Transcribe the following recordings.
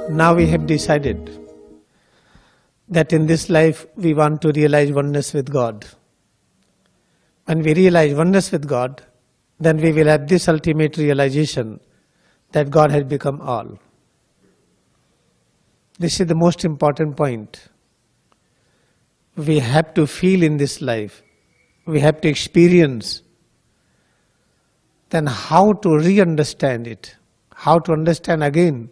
Now we have decided that in this life we want to realize oneness with God. When we realize oneness with God, then we will have this ultimate realization that God has become all. This is the most important point. We have to feel in this life, we have to experience, then how to re-understand it, how to understand again.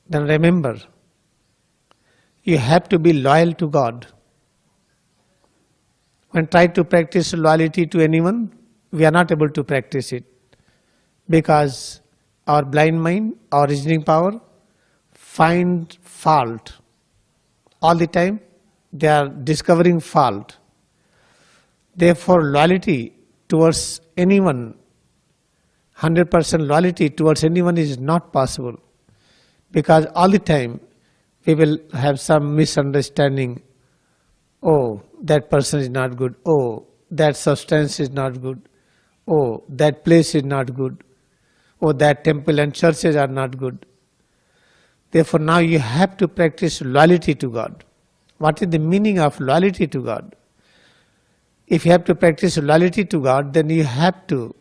Then remember, you have to be loyal to God. When try to practice loyalty to anyone, we are not able to practice it because our blind mind, our reasoning power, find fault. All the time they are discovering fault. Therefore, loyalty towards anyone, 100% loyalty towards anyone is not possible, because all the time we will have some misunderstanding. Oh, that person is not good. Oh, that substance is not good. Oh, that place is not good. Oh, that temple and churches are not good. Therefore, now you have to practice loyalty to God. What is the meaning of loyalty to God? If you have to practice loyalty to God, then you have to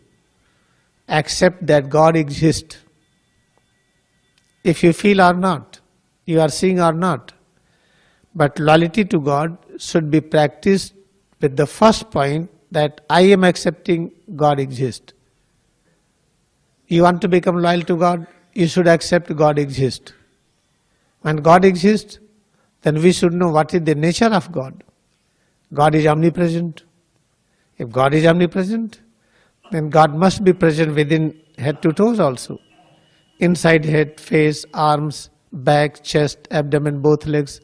accept that God exists. If you feel or not, you are seeing or not. But loyalty to God should be practiced with the first point, that I am accepting God exists. You want to become loyal to God, you should accept God exists. When God exists, then we should know what is the nature of God. God is omnipresent. If God is omnipresent, then God must be present within head to toes also. Inside head, face, arms, back, chest, abdomen, both legs.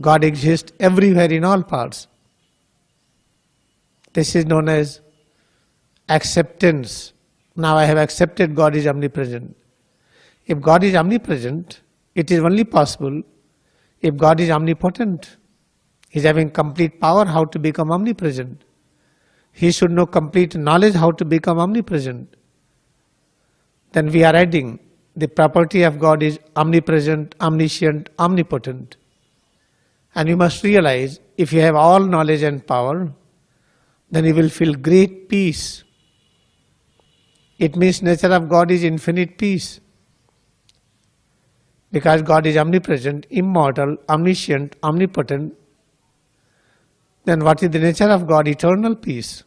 God exists everywhere in all parts. This is known as acceptance. Now I have accepted God is omnipresent. If God is omnipresent, it is only possible if God is omnipotent. He is having complete power how to become omnipresent. He should know complete knowledge how to become omnipresent. Then we are adding the property of God is omnipresent, omniscient, omnipotent. And you must realize, if you have all knowledge and power, then you will feel great peace. It means nature of God is infinite peace. Because God is omnipresent, immortal, omniscient, omnipotent, then what is the nature of God? Eternal peace.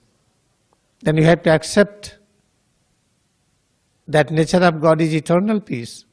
Then you have to accept that nature of God is eternal peace.